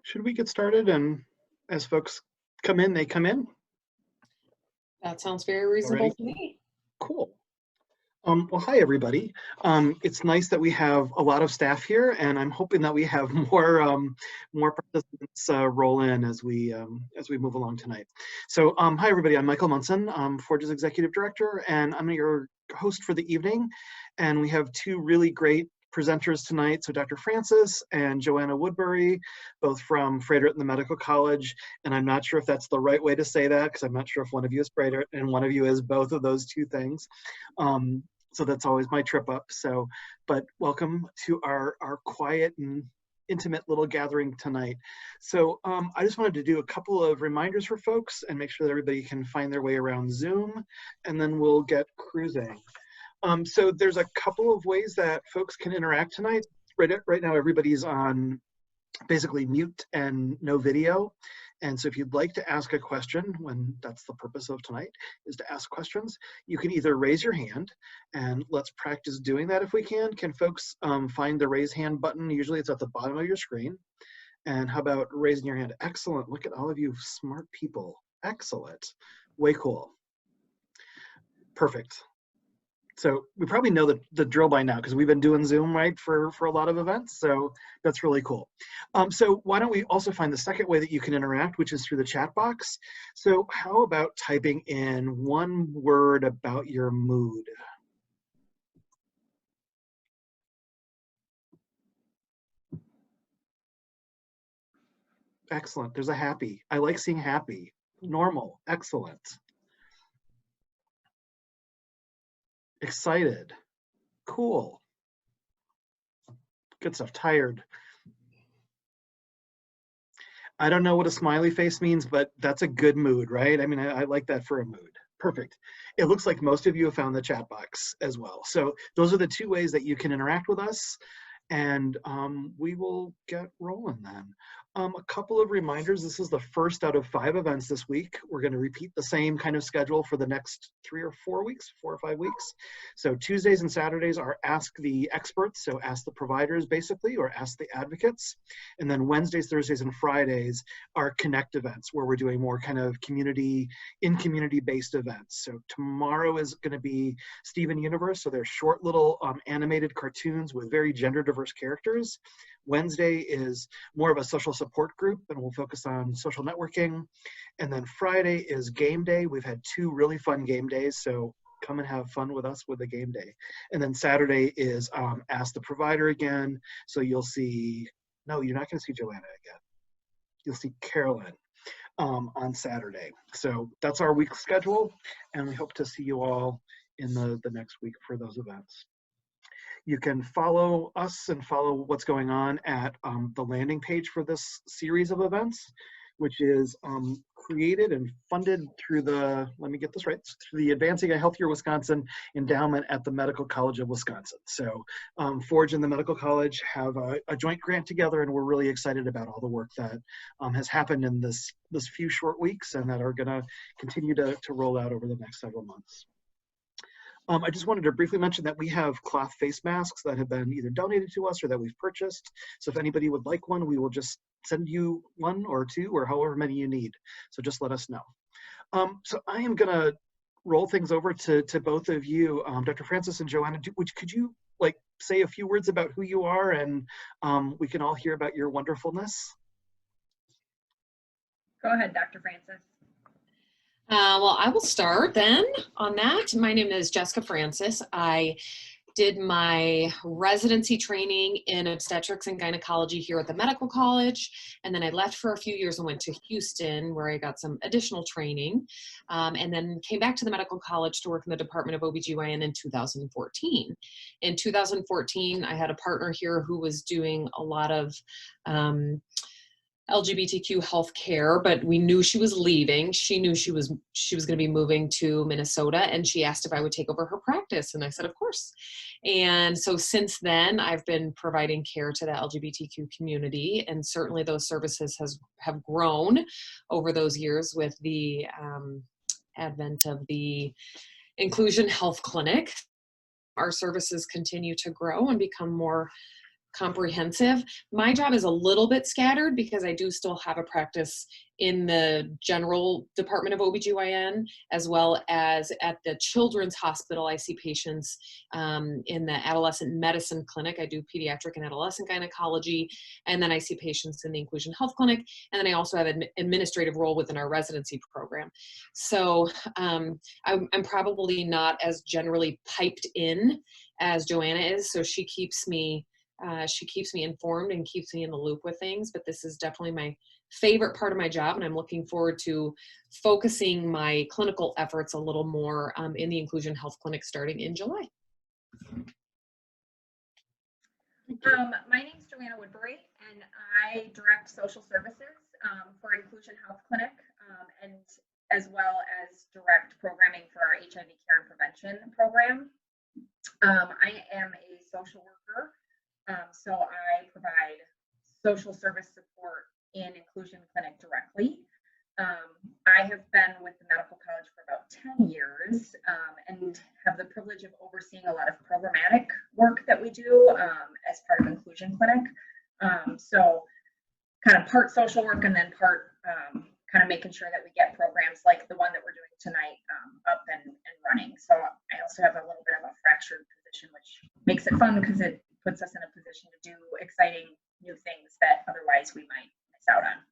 Should we get started? And as folks come in, they come in. That sounds very reasonable to me. Cool. Well, hi, everybody. It's nice that we have a lot of staff here, and I'm hoping that we have more participants roll in as we move along tonight. So, hi, everybody. I'm Michael Munson, Forge's Executive Director, and I'm your host for the evening. And we have two really great presenters tonight. So Dr. Francis and Joanna Woodbury, both from Frederick and the Medical College. And I'm not sure if that's the right way to say that, because I'm not sure if one of you is Frederick and one of you is both of those two things. So that's always my trip up. So, but welcome to our quiet and intimate little gathering tonight. So I just wanted to do a couple of reminders for folks and make sure that everybody can find their way around Zoom, and then we'll get cruising. So there's a couple of ways that folks can interact tonight. Right now, everybody's on basically mute and no video. And so if you'd like to ask a question, when that's the purpose of tonight, is to ask questions, you can either raise your hand, and let's practice doing that if we can. Can folks find the raise hand button? Usually it's at the bottom of your screen. And how about raising your hand? Excellent. Look at all of you smart people. Excellent. Way cool. Perfect. So we probably know the drill by now because we've been doing Zoom, right, for a lot of events. So that's really cool. So why don't we also find the second way that you can interact, which is through the chat box. So how about typing in one word about your mood? Excellent. There's a happy. I like seeing happy. Normal. Excellent. Excited. Cool. Good stuff. Tired. I don't know what a smiley face means, but that's a good mood, right? I mean, I like that for a mood. Perfect. It looks like most of you have found the chat box as well. So those are the two ways that you can interact with us, and we will get rolling then. A couple of reminders. This is the first out of 5 events this week. We're going to repeat the same kind of schedule for the next 4 or 5 weeks. So Tuesdays and Saturdays are Ask the Experts, so ask the providers basically, or ask the advocates. And then Wednesdays, Thursdays, and Fridays are Connect events, where we're doing more kind of community-based events. So tomorrow is going to be Steven Universe, so they're short little animated cartoons with very gender diverse characters. Wednesday is more of a social support group, and we'll focus on social networking. And then Friday is game day. We've had 2 really fun game days, so come and have fun with us with the game day. And then Saturday is Ask the Provider again. So you'll see, no, you're not going to see Joanna again. You'll see Carolyn on Saturday. So that's our week schedule, and we hope to see you all in the next week for those events. You can follow us and follow what's going on at the landing page for this series of events, which is created and funded through the, let me get this right, through the Advancing a Healthier Wisconsin Endowment at the Medical College of Wisconsin. So Forge and the Medical College have a joint grant together, and we're really excited about all the work that has happened in this few short weeks and that are gonna continue to roll out over the next several months. I just wanted to briefly mention that we have cloth face masks that have been either donated to us or that we've purchased. So if anybody would like one, we will just send you 1 or 2 or however many you need. So just let us know. So I am gonna roll things over to both of you, Dr. Francis and Joanna. Could you like say a few words about who you are, and we can all hear about your wonderfulness? Go ahead, Dr. Francis. Well, I will start then on that. My name is Jessica Francis. I did my residency training in obstetrics and gynecology here at the medical college. And then I left for a few years and went to Houston, where I got some additional training. And then came back to the medical college to work in the Department of OBGYN in 2014. In 2014, I had a partner here who was doing a lot of LGBTQ healthcare, but we knew she was leaving. She knew she was going to be moving to Minnesota, and she asked if I would take over her practice, and I said, of course. And so since then, I've been providing care to the LGBTQ community, and certainly those services have grown over those years with the advent of the Inclusion Health Clinic. Our services continue to grow and become more comprehensive. My job is a little bit scattered because I do still have a practice in the general department of OBGYN, as well as at the Children's Hospital. I see patients in the adolescent medicine clinic. I do pediatric and adolescent gynecology, and then I see patients in the inclusion health clinic, and then I also have an administrative role within our residency program. So I'm probably not as generally piped in as Joanna is, so she keeps me informed and keeps me in the loop with things. But this is definitely my favorite part of my job, and I'm looking forward to focusing my clinical efforts a little more in the inclusion health clinic starting in July. My name is Joanna Woodbury, and I direct social services for Inclusion Health Clinic, and as well as direct programming for our HIV care and prevention program. I am a social worker, so I provide social service support in Inclusion Clinic directly. I have been with the medical college for about 10 years and have the privilege of overseeing a lot of programmatic work that we do as part of Inclusion Clinic. So kind of part social work and then part kind of making sure that we get programs like the one that we're doing tonight up and running. So I also have a little bit of a fractured position, which makes it fun because it puts us in a position to do exciting new things that otherwise we might miss out on.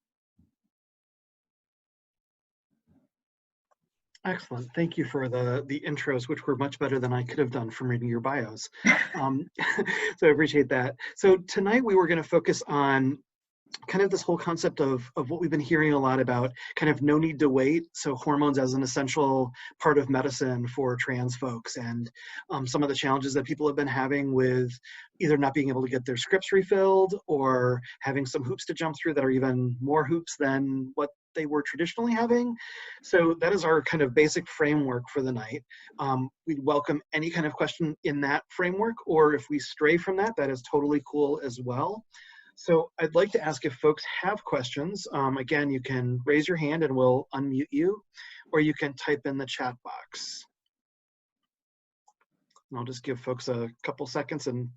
Excellent. Thank you for the intros, which were much better than I could have done from reading your bios. So I appreciate that. So tonight we were going to focus on kind of this whole concept of what we've been hearing a lot about, kind of no need to wait. So hormones as an essential part of medicine for trans folks, and some of the challenges that people have been having with either not being able to get their scripts refilled or having some hoops to jump through that are even more hoops than what they were traditionally having. So that is our kind of basic framework for the night. We'd welcome any kind of question in that framework, or if we stray from that, that is totally cool as well. So I'd like to ask if folks have questions. Again, you can raise your hand and we'll unmute you, or you can type in the chat box. And I'll just give folks a couple seconds and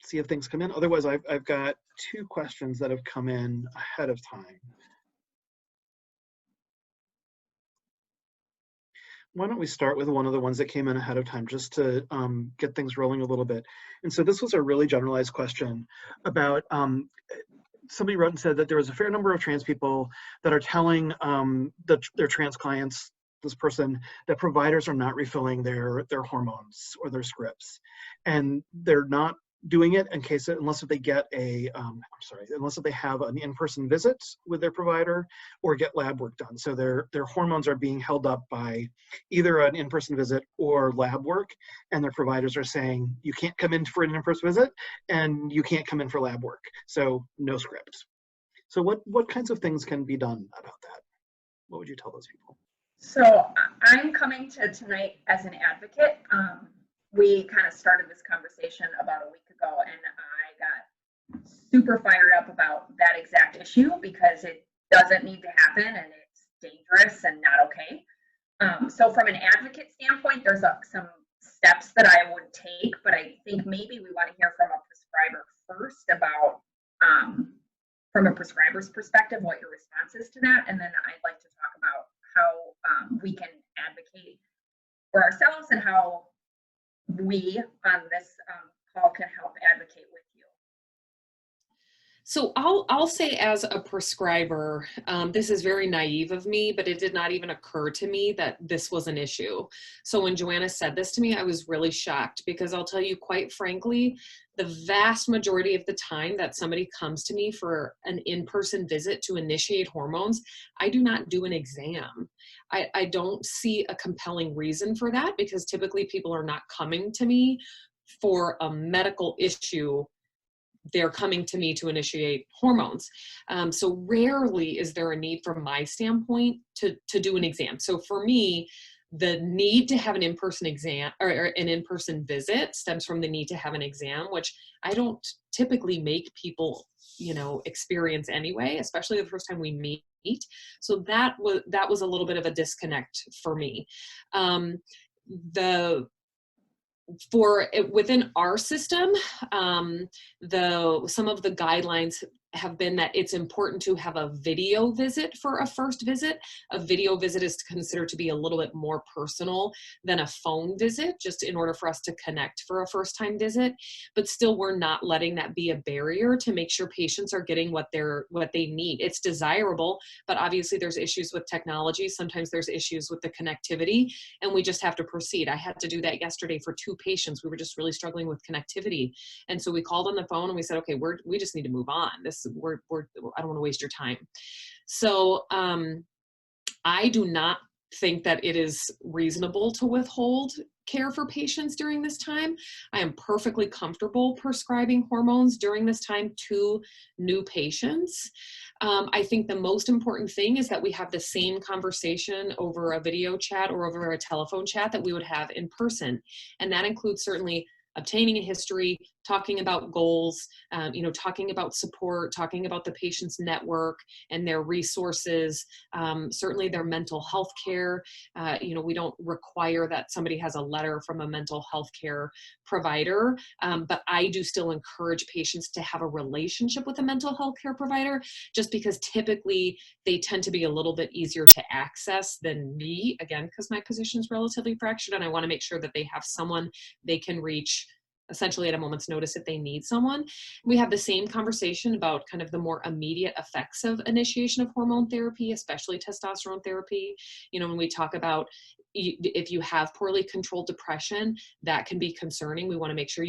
see if things come in. Otherwise, I've got 2 questions that have come in ahead of time. Why don't we start with one of the ones that came in ahead of time, just to get things rolling a little bit. And so this was a really generalized question about, somebody wrote and said that there was a fair number of trans people that are telling their trans clients, this person, that providers are not refilling their hormones or their scripts. And they're not doing it unless they get unless they have an in-person visit with their provider or get lab work done. So their hormones are being held up by either an in-person visit or lab work, and their providers are saying you can't come in for an in-person visit and you can't come in for lab work, so no script. So what kinds of things can be done about that? What would you tell those people? So I'm coming to tonight as an advocate. We kind of started this conversation about a week ago, and I got super fired up about that exact issue because it doesn't need to happen and it's dangerous and not okay. So from an advocate standpoint, there's some steps that I would take, but I think maybe we want to hear from a prescriber first about, from a prescriber's perspective, what your response is to that. And then I'd like to talk about how we can advocate for ourselves and how we on this call can help advocate with you. So I'll say, as a prescriber, this is very naive of me, but it did not even occur to me that this was an issue. So when Joanna said this to me, I was really shocked, because I'll tell you, quite frankly, the vast majority of the time that somebody comes to me for an in-person visit to initiate hormones, I do not do an exam. I don't see a compelling reason for that, because typically people are not coming to me for a medical issue. They're coming to me to initiate hormones. So rarely is there a need from my standpoint to do an exam. So for me, the need to have an in-person exam or an in-person visit stems from the need to have an exam, which I don't typically make people, experience anyway, especially the first time we meet. So that was a little bit of a disconnect for me. The within our system, some of the guidelines have been that it's important to have a video visit for a first visit. A video visit is considered to be a little bit more personal than a phone visit, just in order for us to connect for a first time visit. But still, we're not letting that be a barrier to make sure patients are getting what they need. It's desirable, but obviously there's issues with technology. Sometimes there's issues with the connectivity, and we just have to proceed. I had to do that yesterday for 2 patients. We were just really struggling with connectivity. And so we called on the phone and we said, okay, we just need to move on. I don't want to waste your time. So I do not think that it is reasonable to withhold care for patients during this time. I am perfectly comfortable prescribing hormones during this time to new patients. I think the most important thing is that we have the same conversation over a video chat or over a telephone chat that we would have in person. And that includes certainly obtaining a history, talking about goals, talking about support, talking about the patient's network and their resources, certainly their mental health care. We don't require that somebody has a letter from a mental health care provider, but I do still encourage patients to have a relationship with a mental health care provider, just because typically they tend to be a little bit easier to access than me, again, because my position is relatively fractured, and I want to make sure that they have someone they can reach essentially at a moment's notice if they need someone. We have the same conversation about kind of the more immediate effects of initiation of hormone therapy, especially testosterone therapy. When we talk about if you have poorly controlled depression, that can be concerning. We want to make sure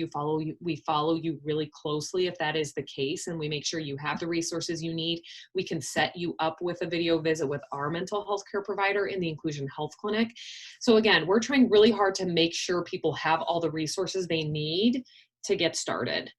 we follow you really closely if that is the case, and we make sure you have the resources you need. We can set you up with a video visit with our mental health care provider in the Inclusion Health Clinic. So again, we're trying really hard to make sure people have all the resources they need to get started.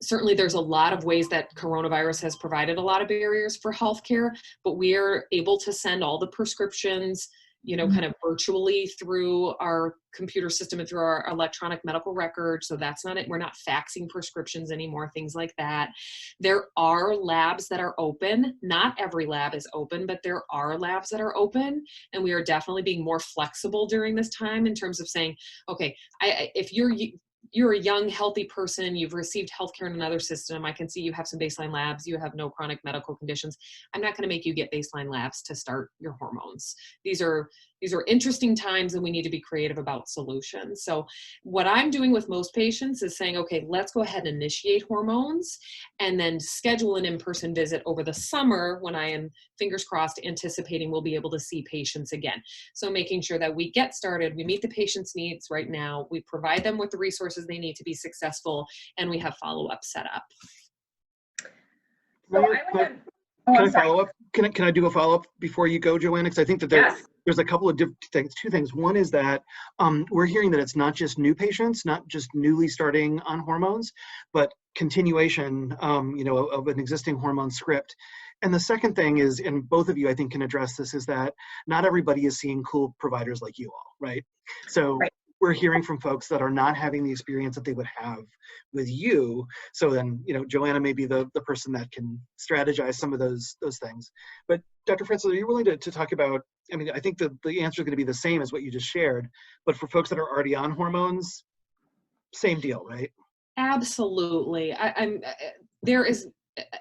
Certainly there's a lot of ways that coronavirus has provided a lot of barriers for healthcare, but we are able to send all the prescriptions, kind of virtually through our computer system and through our electronic medical record. So that's not it. We're not faxing prescriptions anymore, things like that. There are labs that are open. Not every lab is open, but there are labs that are open. And we are definitely being more flexible during this time in terms of saying, okay, if you're a young, healthy person, you've received healthcare in another system, I can see you have some baseline labs, you have no chronic medical conditions. I'm not going to make you get baseline labs to start your hormones. These are interesting times, and we need to be creative about solutions. So what I'm doing with most patients is saying, okay, let's go ahead and initiate hormones and then schedule an in-person visit over the summer when I am, fingers crossed, anticipating we'll be able to see patients again. So making sure that we get started, we meet the patient's needs right now, we provide them with the resources they need to be successful, and we have follow-up set up. So Can I follow up? Can I do a follow up before you go, Joanna? Because I think that there's a couple of different things. 2 things. One is that we're hearing that it's not just new patients, not just newly starting on hormones, but continuation, of an existing hormone script. And the second thing is, and both of you I think can address this, is that not everybody is seeing cool providers like you all, right? So we're hearing from folks that are not having the experience that they would have with you. So then, Joanna may be the person that can strategize some of those things. But Dr. Francis, are you willing to talk about, I think the answer is going to be the same as what you just shared, but for folks that are already on hormones, same deal, right? Absolutely.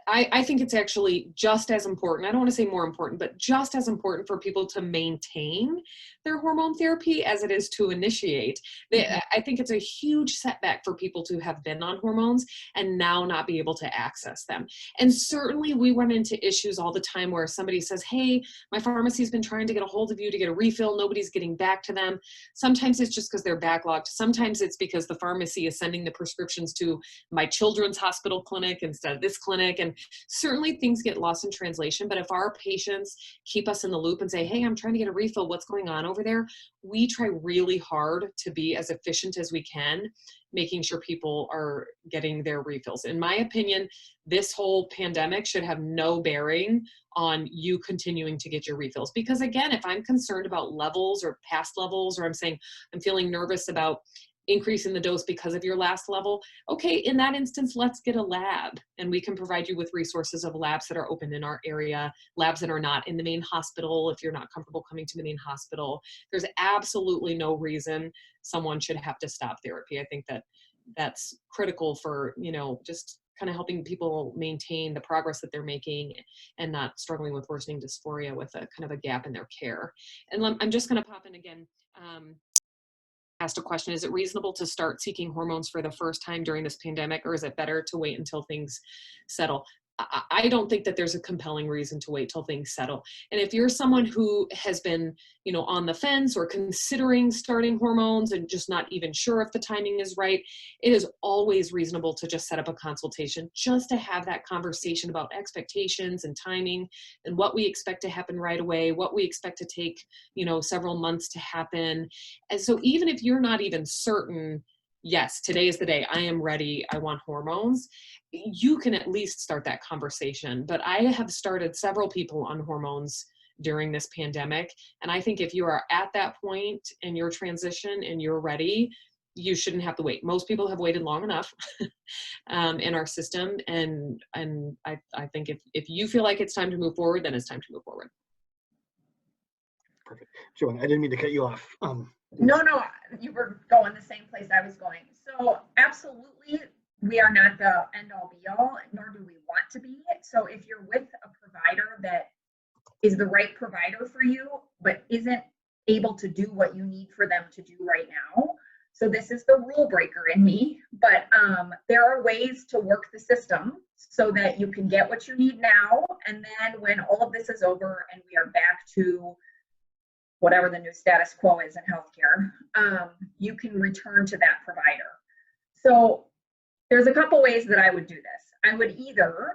I think it's actually just as important. I don't want to say more important, but just as important for people to maintain their hormone therapy as it is to initiate. I think it's a huge setback for people to have been on hormones and now not be able to access them. And certainly we run into issues all the time where somebody says, hey, my pharmacy's been trying to get a hold of you to get a refill. Nobody's getting back to them. Sometimes it's just because they're backlogged. Sometimes it's because the pharmacy is sending the prescriptions to my children's hospital clinic instead of this clinic. And certainly things get lost in translation, but if our patients keep us in the loop and say, hey, I'm trying to get a refill, what's going on over there? We try really hard to be as efficient as we can, making sure people are getting their refills. In my opinion, this whole pandemic should have no bearing on you continuing to get your refills. Because again, if I'm concerned about levels or past levels, or I'm saying I'm feeling nervous about increasing the dose because of your last level, okay, in that instance, let's get a lab, and we can provide you with resources of labs that are open in our area, labs that are not in the main hospital if you're not comfortable coming to the main hospital. There's absolutely no reason someone should have to stop therapy. I think that that's critical for, just kind of helping people maintain the progress that they're making and not struggling with worsening dysphoria with a kind of a gap in their care. And I'm just going to pop in again. Asked a question, is it reasonable to start seeking hormones for the first time during this pandemic, or is it better to wait until things settle? I don't think that there's a compelling reason to wait till things settle. And if you're someone who has been, on the fence or considering starting hormones and just not even sure if the timing is right, it is always reasonable to just set up a consultation just to have that conversation about expectations and timing and what we expect to happen right away, what we expect to take, several months to happen. And so even if you're not even certain, yes, today is the day, I am ready, I want hormones, you can at least start that conversation. But I have started several people on hormones during this pandemic. And I think if you are at that point in your transition and you're ready, you shouldn't have to wait. Most people have waited long enough in our system. And I think if you feel like it's time to move forward, then it's time to move forward. Perfect. Joanna, I didn't mean to cut you off. No, you were going the same place I was going. So absolutely, we are not the end all be all, nor do we want to be. So if you're with a provider that is the right provider for you, but isn't able to do what you need for them to do right now, so this is the rule breaker in me, but there are ways to work the system so that you can get what you need now, and then when all of this is over and we are back to whatever the new status quo is in healthcare, you can return to that provider. So there's a couple ways that I would do this. I would either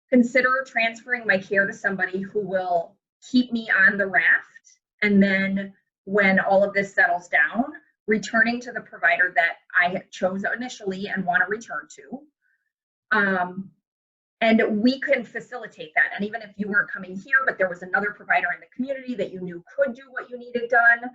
consider transferring my care to somebody who will keep me on the raft, and then when all of this settles down, returning to the provider that I chose initially and want to return to. And we can facilitate that. And even if you weren't coming here, but there was another provider in the community that you knew could do what you needed done,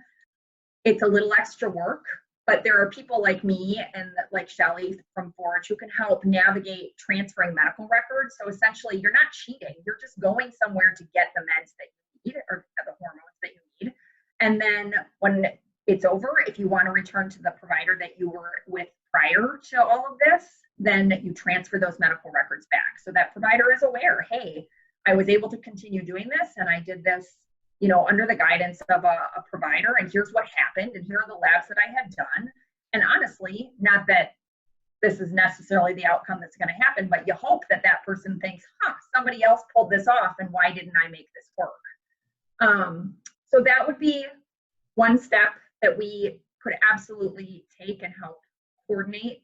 it's a little extra work, but there are people like me and like Shelly from Forge who can help navigate transferring medical records. So essentially, you're not cheating. You're just going somewhere to get the meds that you need or the hormones that you need. And then when it's over, if you want to return to the provider that you were with prior to all of this, then you transfer those medical records back. So that provider is aware, hey, I was able to continue doing this and I did this, under the guidance of a provider, and here's what happened, and here are the labs that I had done. And honestly, not that this is necessarily the outcome that's going to happen, but you hope that that person thinks, somebody else pulled this off, and why didn't I make this work? So that would be one step that we could absolutely take and help coordinate.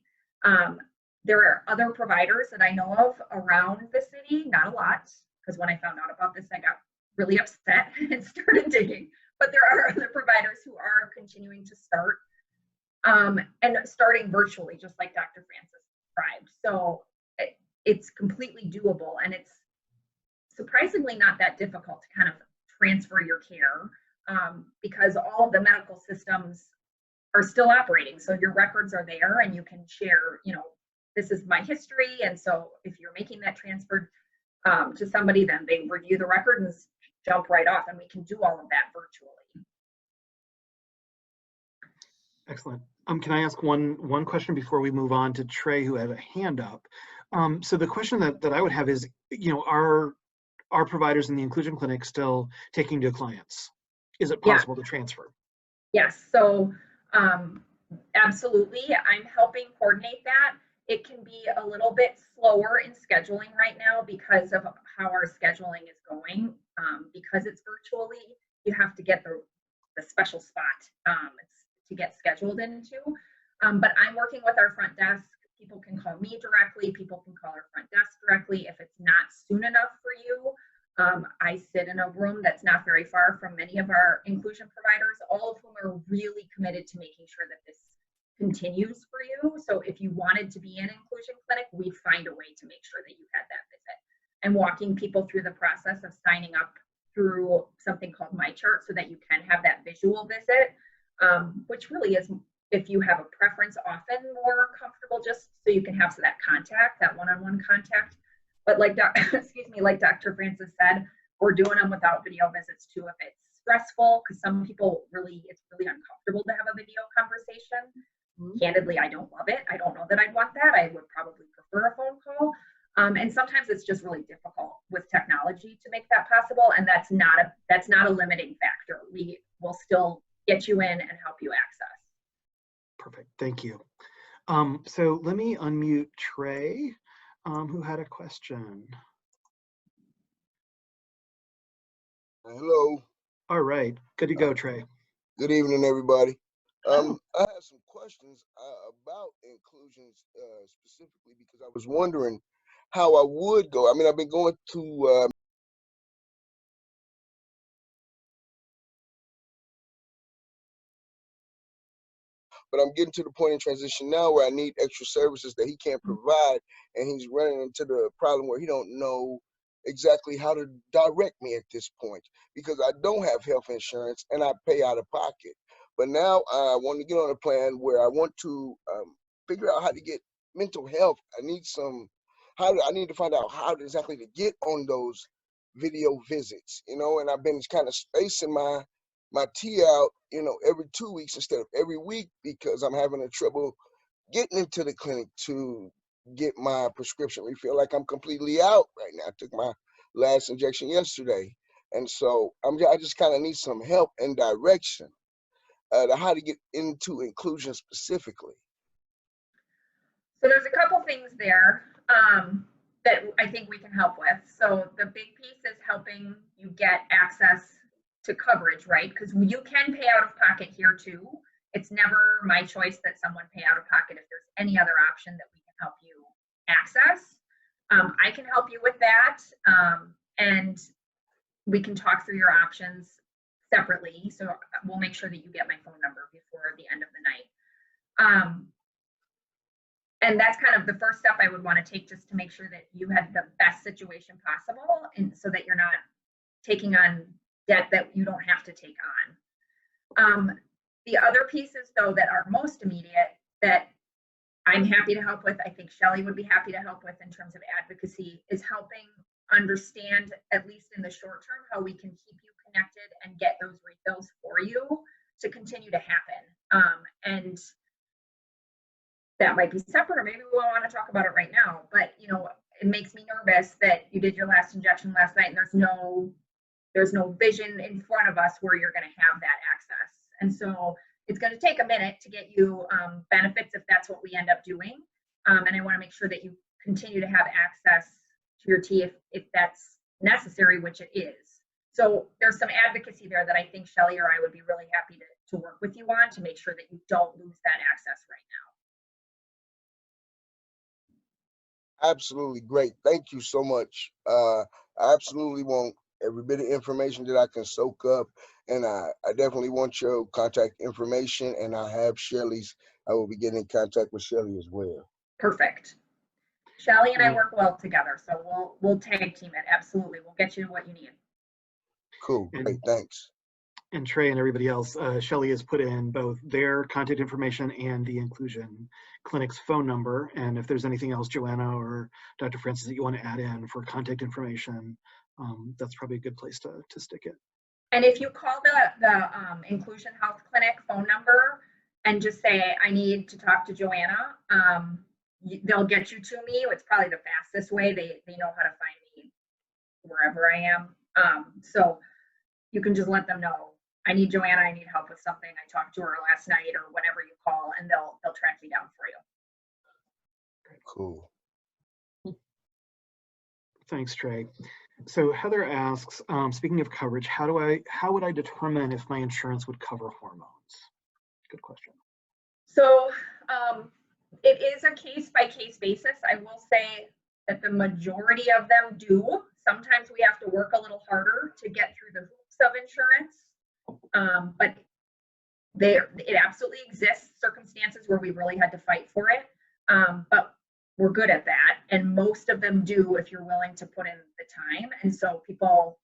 There are other providers that I know of around the city, not a lot, because when I found out about this, I got really upset and started digging. But there are other providers who are continuing to start and starting virtually, just like Dr. Francis described. So it's completely doable, and it's surprisingly not that difficult to kind of transfer your care because all of the medical systems are still operating. So your records are there and you can share, this is my history. And so if you're making that transfer to somebody, then they review the record and jump right off, and we can do all of that virtually. Excellent. Can I ask one question before we move on to Trey, who had a hand up? So the question that I would have is, are providers in the inclusion clinic still taking new clients? Is it possible to transfer? Yes. So absolutely. I'm helping coordinate that. It can be a little bit slower in scheduling right now because of how our scheduling is going. Because it's virtually, you have to get the special spot to get scheduled into. But I'm working with our front desk. People can call me directly. People can call our front desk directly. If it's not soon enough for you, I sit in a room that's not very far from many of our inclusion providers, all of whom are really committed to making sure that this continues for you. So if you wanted to be in inclusion clinic, we'd find a way to make sure that you had that visit. And walking people through the process of signing up through something called My Chart so that you can have that visual visit, which really is if you have a preference, often more comfortable just so you can have that contact, that one-on-one contact. But like excuse me, like Dr. Francis said, we're doing them without video visits too if it's stressful, because some people it's really uncomfortable to have a video conversation. Candidly, I don't love it. I don't know that I'd want that. I would probably prefer a phone call. And sometimes it's just really difficult with technology to make that possible. And that's not a limiting factor. We will still get you in and help you access. Perfect. Thank you. So let me unmute Trey, who had a question. Hello. All right. Good to go, Trey. Good evening, everybody. I had some questions about inclusions specifically because I was wondering how I would go. I mean, I've been going to but I'm getting to the point in transition now where I need extra services that he can't provide, and he's running into the problem where he don't know exactly how to direct me at this point because I don't have health insurance and I pay out of pocket. But now I want to get on a plan where I want to figure out how to get mental health. I need to find out how exactly to get on those video visits, and I've been kind of spacing my tea out, every 2 weeks instead of every week because I'm having a trouble getting into the clinic to get my prescription refill. Like I'm completely out right now. I took my last injection yesterday. And so I just kind of need some help and direction to how to get into inclusion specifically. So there's a couple things there that I think we can help with. So the big piece is helping you get access to coverage, right? Because you can pay out of pocket here too. It's never my choice that someone pay out of pocket if there's any other option that we can help you access. I can help you with that, and we can talk through your options separately. So we'll make sure that you get my phone number before the end of the night. And that's kind of the first step I would want to take, just to make sure that you have the best situation possible, and so that you're not taking on debt that you don't have to take on. The other pieces, though, that are most immediate that I'm happy to help with, I think Shelley would be happy to help with in terms of advocacy, is helping understand, at least in the short term, how we can keep you connected and get those refills for you to continue to happen. And that might be separate, or maybe we want to talk about it right now, but it makes me nervous that you did your last injection last night and there's no vision in front of us where you're going to have that access. And so it's going to take a minute to get you benefits if that's what we end up doing. And I want to make sure that you continue to have access to your tea if that's necessary, which it is. So there's some advocacy there that I think Shelley or I would be really happy to work with you on to make sure that you don't lose that access right now. Absolutely great. Thank you so much. I absolutely want every bit of information that I can soak up. And I definitely want your contact information, and I have Shelley's. I will be getting in contact with Shelley as well. Perfect. Shelley and I work well together, so we'll tag team it. Absolutely. We'll get you what you need. Cool. Great. Thanks. And Trey and everybody else, Shelley has put in both their contact information and the Inclusion Clinic's phone number. And if there's anything else, Joanna or Dr. Francis, that you want to add in for contact information, that's probably a good place to stick it. And if you call the Inclusion Health Clinic phone number and just say, I need to talk to Joanna, they'll get you to me. It's probably the fastest way. They know how to find me wherever I am. So you can just let them know, I need Joanna, I need help with something. I talked to her last night, or whenever you call, and they'll track you down for you. Cool. Thanks, Trey. So Heather asks, speaking of coverage, how would I determine if my insurance would cover hormones? Good question. So it is a case-by-case basis. I will say that the majority of them do. Sometimes we have to work a little harder to get through the hoops of insurance, but it absolutely exists circumstances where we really had to fight for it, but we're good at that, and most of them do if you're willing to put in the time. And so people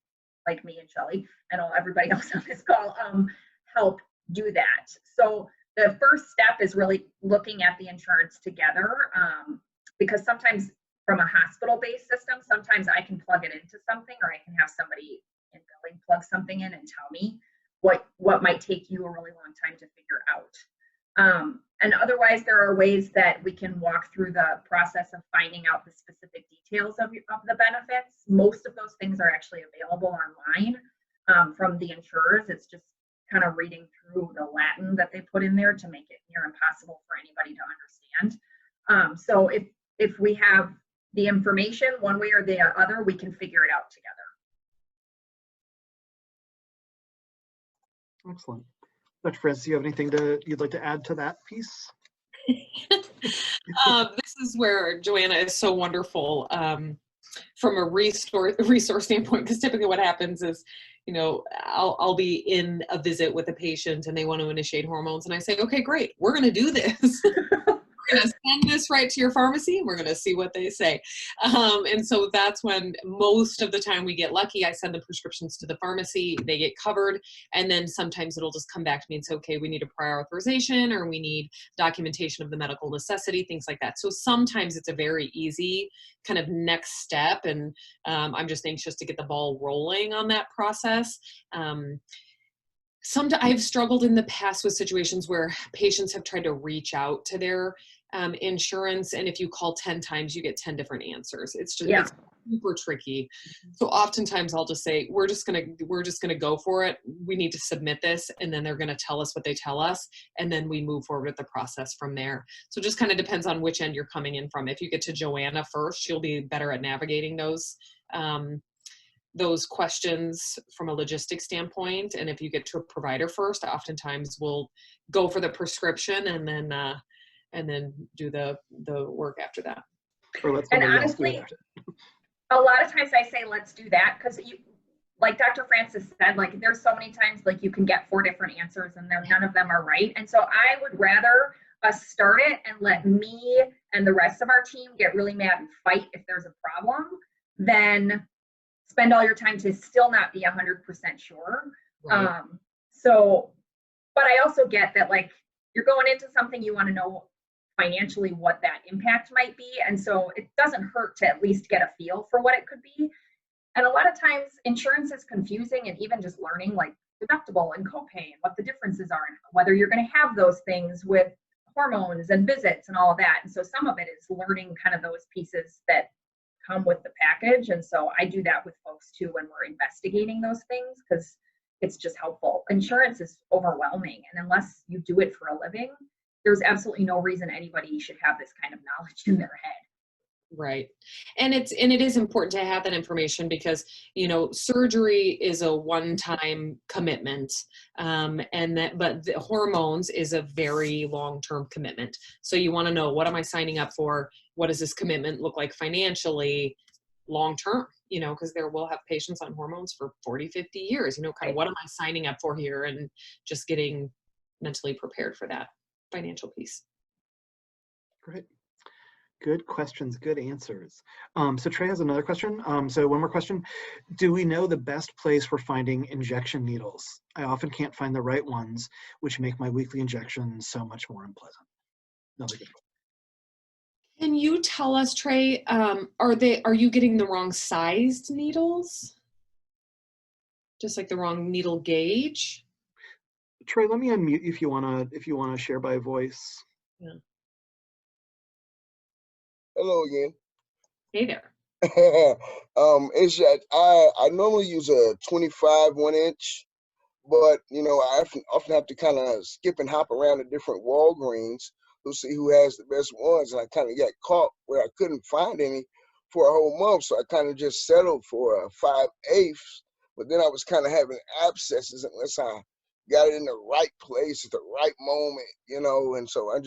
like me and Shelley and everybody else on this call help do that. So the first step is really looking at the insurance together, because sometimes from a hospital-based system, sometimes I can plug it into something, or I can have somebody in billing plug something in and tell me what might take you a really long time to figure out. And otherwise, there are ways that we can walk through the process of finding out the specific details of the benefits. Most of those things are actually available online from the insurers. It's just kind of reading through the Latin that they put in there to make it near impossible for anybody to understand. So if we have the information one way or the other, we can figure it out together. Excellent. Dr. Francis, do you have anything you'd like to add to that piece? This is where Joanna is so wonderful from a resource standpoint, because typically what happens is, you know, I'll be in a visit with a patient and they want to initiate hormones, and I say, okay, great, we're going to do this. We're going to send this right to your pharmacy and we're going to see what they say. And so that's when most of the time we get lucky. I send the prescriptions to the pharmacy, they get covered, and then sometimes it'll just come back to me and say, okay, we need a prior authorization, or we need documentation of the medical necessity, things like that. So sometimes it's a very easy kind of next step, and I'm just anxious to get the ball rolling on that process. I've struggled in the past with situations where patients have tried to reach out to their insurance, and if you call 10 times, you get 10 different answers. It's just it's super tricky. So oftentimes I'll just say, we're just gonna go for it. We need to submit this, and then they're gonna tell us what they tell us, and then we move forward with the process from there. So it just kind of depends on which end you're coming in from. If you get to Joanna first, she'll be better at navigating those questions from a logistics standpoint. And if you get to a provider first, oftentimes we'll go for the prescription and then do the work after that. And honestly, a lot of times I say, let's do that, because like Dr. Francis said, like there's so many times like you can get 4 different answers and none of them are right. And so I would rather us start it and let me and the rest of our team get really mad and fight if there's a problem than spend all your time to still not be 100% sure. Right. But I also get that, like, you're going into something, you want to know financially what that impact might be. And so it doesn't hurt to at least get a feel for what it could be. And a lot of times insurance is confusing, and even just learning like deductible and copay and what the differences are and whether you're going to have those things with hormones and visits and all of that. And so some of it is learning kind of those pieces that come with the package. And so I do that with folks too when we're investigating those things, because it's just helpful. Insurance is overwhelming, and unless you do it for a living, there's absolutely no reason anybody should have this kind of knowledge in their head. Right. And it is important to have that information, because, you know, surgery is a one-time commitment. But the hormones is a very long-term commitment. So you want to know, what am I signing up for? What does this commitment look like financially long-term? You know, because we'll have patients on hormones for 40, 50 years, you know, kind of what am I signing up for here, and just getting mentally prepared for that financial piece. Great. Good questions, good answers. So Trey has another question. So one more question. Do we know the best place for finding injection needles? I often can't find the right ones, which make my weekly injections so much more unpleasant. Another good one. Can you tell us, Trey, are you getting the wrong sized needles? Just like the wrong needle gauge? Trey, let me unmute if you wanna share by voice. Yeah. Hello again. Hey there. It's that I normally use a 25 1-inch, but you know, I often have to kind of skip and hop around to different Walgreens to see who has the best ones, and I kind of got caught where I couldn't find any for a whole month, so I kind of just settled for a 5/8. But then I was kind of having abscesses unless I got it in the right place at the right moment, you know, and so I'm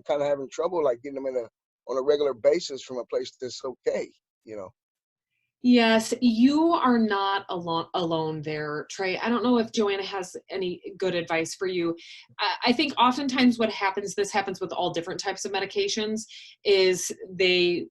kind of having trouble like getting them on a regular basis from a place that's okay, you know. Yes, you are not alone there, Trey. I don't know if Joanna has any good advice for you. I think oftentimes what happens, this happens with all different types of medications, is they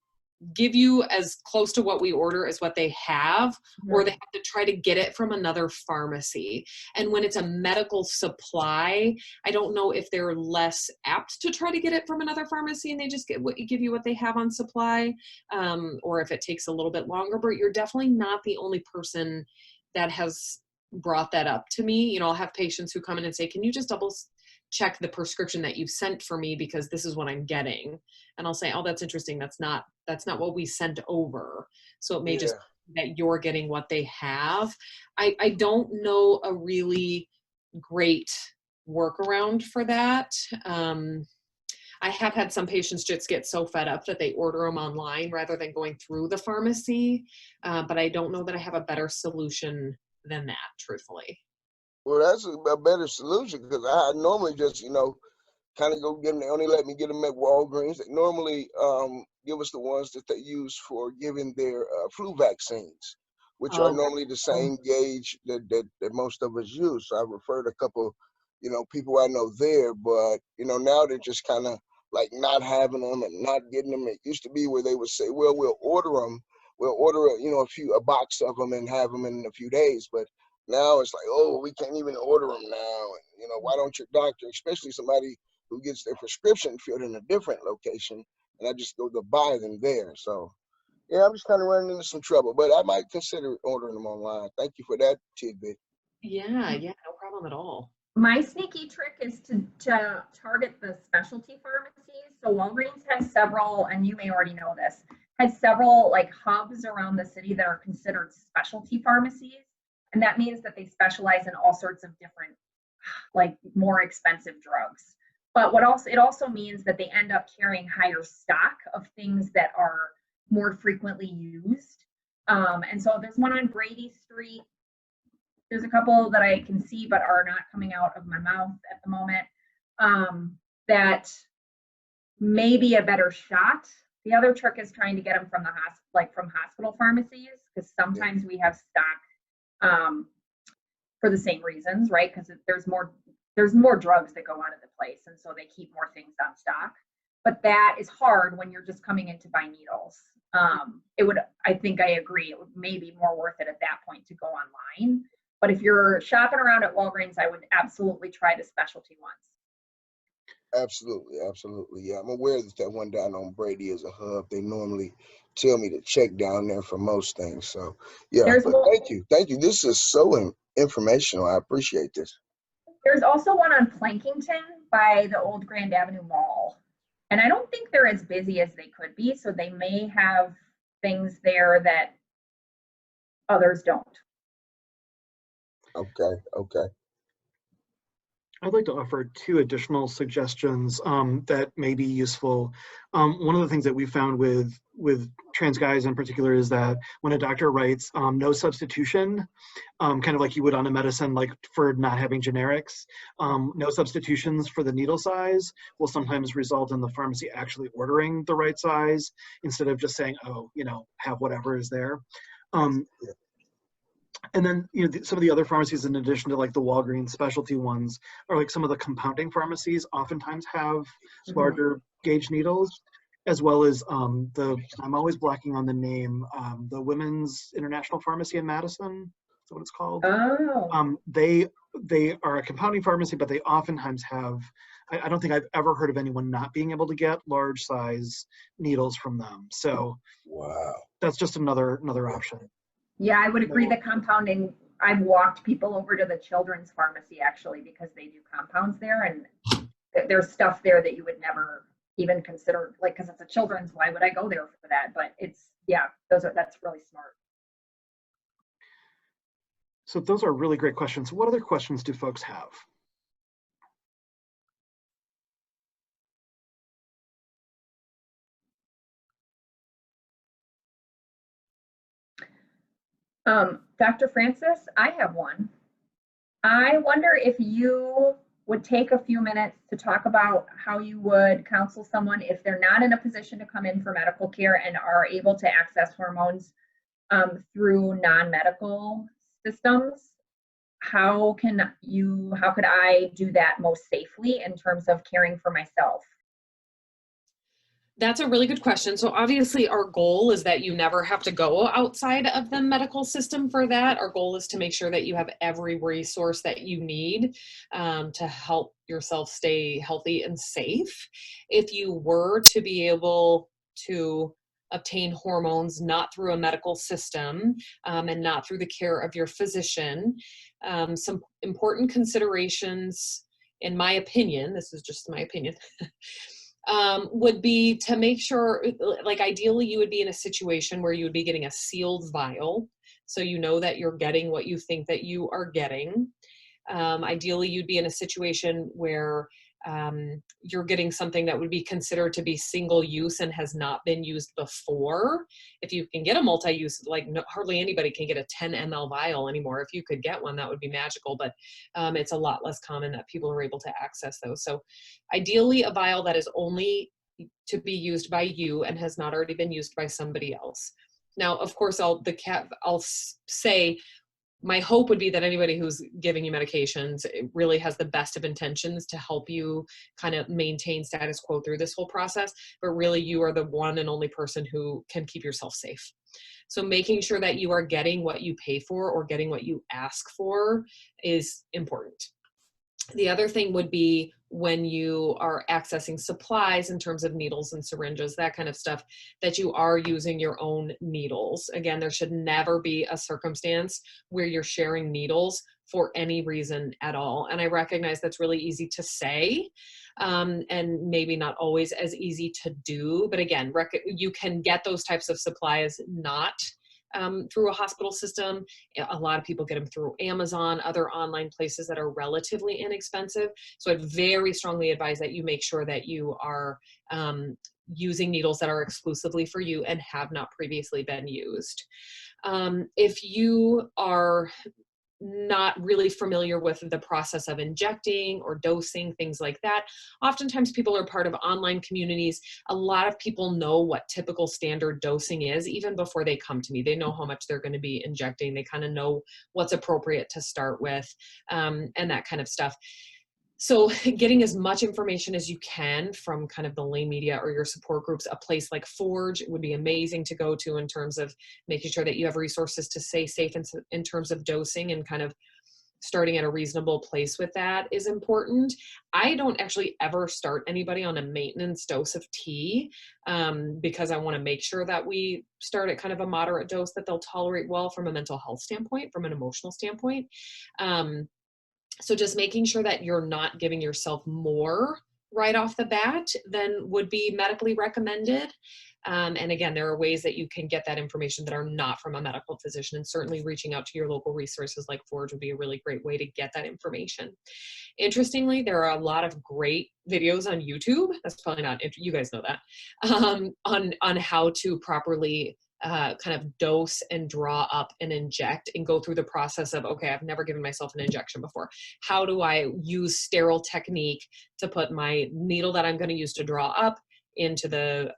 give you as close to what we order as what they have, or they have to try to get it from another pharmacy. And when it's a medical supply, I don't know if they're less apt to try to get it from another pharmacy and they just give you what they have on supply, or if it takes a little bit longer. But you're definitely not the only person that has brought that up to me. I'll have patients who come in and say, can you just double check the prescription that you've sent for me, because this is what I'm getting. And I'll say, oh, that's interesting. That's not what we sent over. So it may just be that you're getting what they have. I don't know a really great workaround for that. I have had some patients just get so fed up that they order them online rather than going through the pharmacy. But I don't know that I have a better solution than that, truthfully. Well, that's a better solution, because I normally just, kind of go get them. They only let me get them at Walgreens. They normally give us the ones that they use for giving their flu vaccines, which are normally the same gauge that most of us use. So I referred a couple, people I know there, but, now they're just kind of like not having them and not getting them. It used to be where they would say, well, we'll order them. We'll order, a box of them and have them in a few days. But now it's like, oh, we can't even order them now. And, why don't your doctor, especially somebody who gets their prescription filled in a different location, and I just go to buy them there. So, yeah, I'm just kind of running into some trouble, but I might consider ordering them online. Thank you for that tidbit. Yeah, no problem at all. My sneaky trick is to target the specialty pharmacies. So Walgreens has several, and you may already know this, has several like hubs around the city that are considered specialty pharmacies. And that means that they specialize in all sorts of different, like more expensive drugs. But it also means that they end up carrying higher stock of things that are more frequently used. And so there's one on Brady Street. There's a couple that I can see but are not coming out of my mouth at the moment, that may be a better shot. The other trick is trying to get them from from hospital pharmacies, because sometimes we have stock for the same reasons, right? Because there's more drugs that go out of the place, and so they keep more things on stock. But that is hard when you're just coming in to buy needles. I think I agree, it would maybe more worth it at that point to go online. But if you're shopping around at Walgreens, I would absolutely try the specialty ones. Absolutely. Yeah, I'm aware that one down on Brady is a hub. They normally tell me to check down there for most things. So, yeah, thank you. This is so informational. I appreciate this. There's also one on Plankington by the old Grand Avenue Mall. And I don't think they're as busy as they could be. So they may have things there that others don't. Okay. I'd like to offer 2 additional suggestions that may be useful. One of the things that we found with trans guys in particular is that when a doctor writes no substitution, kind of like you would on a medicine, like for not having generics, no substitutions for the needle size will sometimes result in the pharmacy actually ordering the right size instead of just saying, oh, have whatever is there. And then, some of the other pharmacies, in addition to like the Walgreens specialty ones, are like some of the compounding pharmacies oftentimes have larger gauge needles, as well as I'm always blacking on the name, the Women's International Pharmacy in Madison. Is that what it's called? Oh. They are a compounding pharmacy, but they oftentimes have, I don't think I've ever heard of anyone not being able to get large size needles from them. So wow, that's just another option. Yeah, I would agree. The compounding, I've walked people over to the children's pharmacy actually, because they do compounds there, and there's stuff there that you would never even consider, like, because it's a children's, why would I go there for that? But that's really smart. So those are really great questions. What other questions do folks have? Dr. Francis, I have one. I wonder if you would take a few minutes to talk about how you would counsel someone if they're not in a position to come in for medical care and are able to access hormones through non-medical systems. How could I do that most safely in terms of caring for myself? That's a really good question. So obviously our goal is that you never have to go outside of the medical system for that. Our goal is to make sure that you have every resource that you need to help yourself stay healthy and safe. If you were to be able to obtain hormones not through a medical system and not through the care of your physician, some important considerations, in my opinion, this is just my opinion, would be to make sure, like ideally you would be in a situation where you would be getting a sealed vial. So you know that you're getting what you think that you are getting. Ideally you'd be in a situation where you're getting something that would be considered to be single use and has not been used before. If you can get a multi-use, like hardly anybody can get a 10 ml vial anymore. If you could get one, that would be magical, but it's a lot less common that people are able to access those. So ideally a vial that is only to be used by you and has not already been used by somebody else. Now, of course, I'll say, my hope would be that anybody who's giving you medications really has the best of intentions to help you kind of maintain status quo through this whole process, but really you are the one and only person who can keep yourself safe. So making sure that you are getting what you pay for or getting what you ask for is important. The other thing would be when you are accessing supplies in terms of needles and syringes, that kind of stuff, that you are using your own needles. Again, there should never be a circumstance where you're sharing needles for any reason at all. And I recognize that's really easy to say, and maybe not always as easy to do. But again, you can get those types of supplies not through a hospital system. A lot of people get them through Amazon, other online places that are relatively inexpensive. So I'd very strongly advise that you make sure that you are using needles that are exclusively for you and have not previously been used. If you are not really familiar with the process of injecting or dosing, things like that. Oftentimes people are part of online communities. A lot of people know what typical standard dosing is even before they come to me. They know how much they're going to be injecting. They kind of know what's appropriate to start with, and that kind of stuff. So getting as much information as you can from kind of the lay media or your support groups, a place like Forge would be amazing to go to in terms of making sure that you have resources to stay safe in terms of dosing, and kind of starting at a reasonable place with that is important. I don't actually ever start anybody on a maintenance dose of tea because I want to make sure that we start at kind of a moderate dose that they'll tolerate well from a mental health standpoint, from an emotional standpoint. So just making sure that you're not giving yourself more right off the bat than would be medically recommended. And again, there are ways that you can get that information that are not from a medical physician, and certainly reaching out to your local resources like Forge would be a really great way to get that information. Interestingly, there are a lot of great videos on YouTube. That's probably not, you guys know that, on how to properly kind of dose and draw up and inject and go through the process of, okay, I've never given myself an injection before. How do I use sterile technique to put my needle that I'm going to use to draw up into the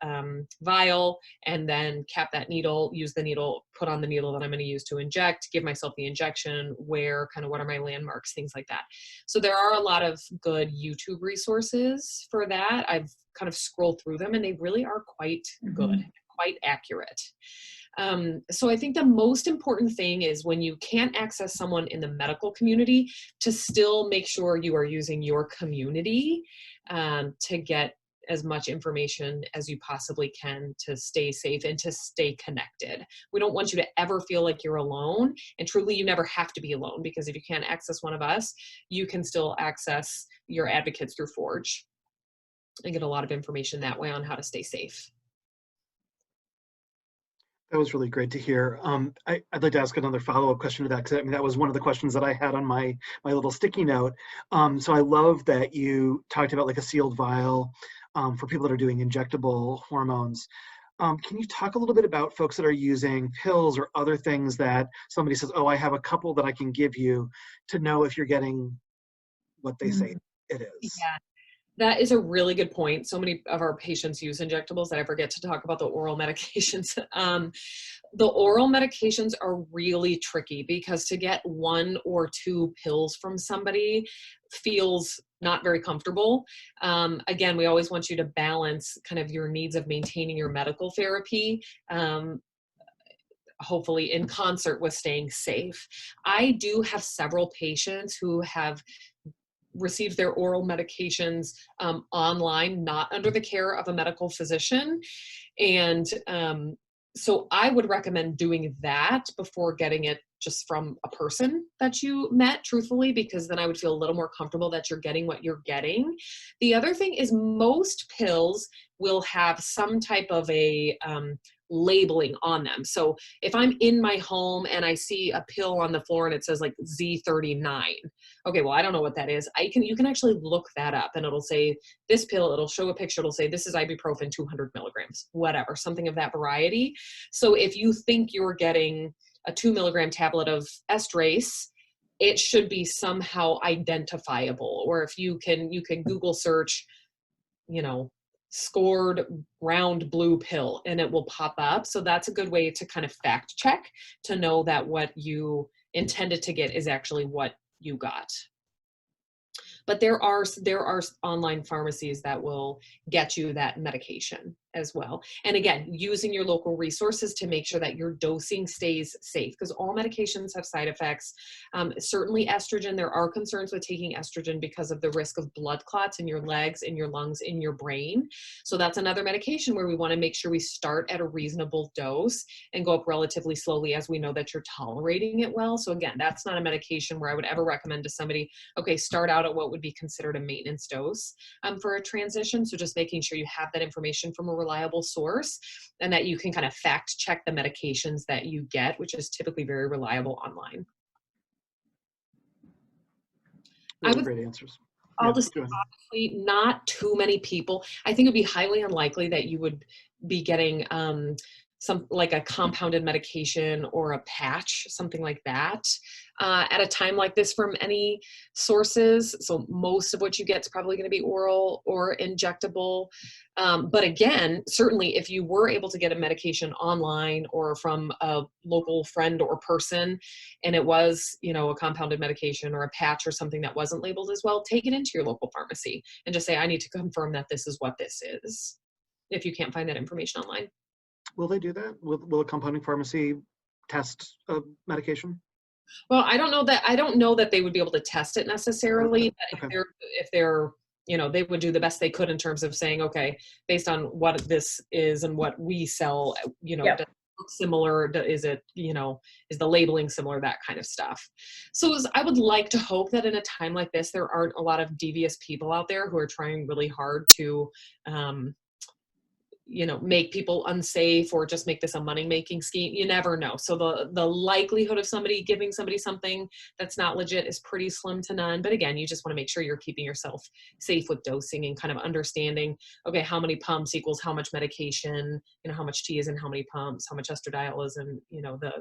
vial, and then cap that needle, use the needle, put on the needle that I'm going to use to inject, give myself the injection, where, kind of what are my landmarks, things like that. So there are a lot of good YouTube resources for that. I've kind of scrolled through them and they really are quite good, quite accurate. So I think the most important thing is when you can't access someone in the medical community, to still make sure you are using your community to get as much information as you possibly can to stay safe and to stay connected. We don't want you to ever feel like you're alone, and truly you never have to be alone, because if you can't access one of us, you can still access your advocates through Forge and get a lot of information that way on how to stay safe. That was really great to hear. I'd like to ask another follow-up question to that, because I mean, that was one of the questions that I had on my little sticky note. So I love that you talked about like a sealed vial for people that are doing injectable hormones. Can you talk a little bit about folks that are using pills or other things that somebody says, oh, I have a couple that I can give you to know if you're getting what they say it is? Yeah. That is a really good point. So many of our patients use injectables that I forget to talk about the oral medications. The oral medications are really tricky, because to get 1 or 2 pills from somebody feels not very comfortable. Again, we always want you to balance kind of your needs of maintaining your medical therapy, hopefully in concert with staying safe. I do have several patients who have received their oral medications online, not under the care of a medical physician. And so I would recommend doing that before getting it just from a person that you met, truthfully, because then I would feel a little more comfortable that you're getting what you're getting. The other thing is most pills will have some type of a labeling on them. So if I'm in my home and I see a pill on the floor and it says like Z39, okay, well, I don't know what that is. You can actually look that up, and it'll say this pill, it'll show a picture, it'll say this is ibuprofen 200 milligrams, whatever, something of that variety. So if you think you're getting a 2 milligram tablet of estrace, it should be somehow identifiable. Or if you can Google search, scored round blue pill, and it will pop up. So that's a good way to kind of fact check to know that what you intended to get is actually what you got. But there are online pharmacies that will get you that medication as well. And again, using your local resources to make sure that your dosing stays safe, because all medications have side effects. Certainly estrogen, there are concerns with taking estrogen because of the risk of blood clots in your legs, in your lungs, in your brain. So that's another medication where we want to make sure we start at a reasonable dose and go up relatively slowly as we know that you're tolerating it well. So again, that's not a medication where I would ever recommend to somebody, okay, start out at what would be considered a maintenance dose for a transition. So just making sure you have that information from a reliable source and that you can kind of fact check the medications that you get, which is typically very reliable online. Really great answers. I'll just say, honestly, not too many people. I think it'd be highly unlikely that you would be getting some like a compounded medication or a patch, something like that, at a time like this from any sources. So most of what you get is probably going to be oral or injectable. But again, certainly if you were able to get a medication online or from a local friend or person, and it was, a compounded medication or a patch or something that wasn't labeled as well, take it into your local pharmacy and just say, I need to confirm that this is what this is, if you can't find that information online. Will they do that? Will a compounding pharmacy test a medication? Well, I don't know that they would be able to test it necessarily. But Okay. if they're, they would do the best they could in terms of saying, okay, based on what this is and what we sell, does it look similar? Is it, is the labeling similar? That kind of stuff. So I would like to hope that in a time like this, there aren't a lot of devious people out there who are trying really hard to, make people unsafe or just make this a money-making scheme. You never know. So the likelihood of somebody giving somebody something that's not legit is pretty slim to none. But again, you just want to make sure you're keeping yourself safe with dosing and kind of understanding, okay, how many pumps equals how much medication, how much T is in how many pumps, how much estradiol is in, the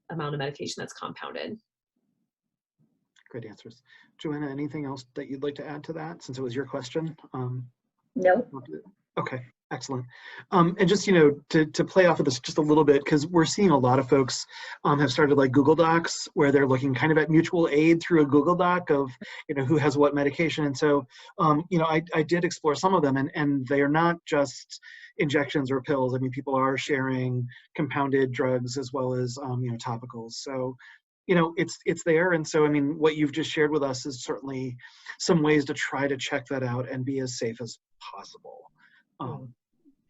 amount of medication that's compounded. Great answers. Joanna, anything else that you'd like to add to that, since it was your question? No. Okay, excellent. And just, to play off of this just a little bit, because we're seeing a lot of folks have started like Google Docs, where they're looking kind of at mutual aid through a Google Doc of, who has what medication. And so, I did explore some of them, and they are not just injections or pills. I mean, people are sharing compounded drugs as well as, topicals. So, it's there. And so, I mean, what you've just shared with us is certainly some ways to try to check that out and be as safe as possible.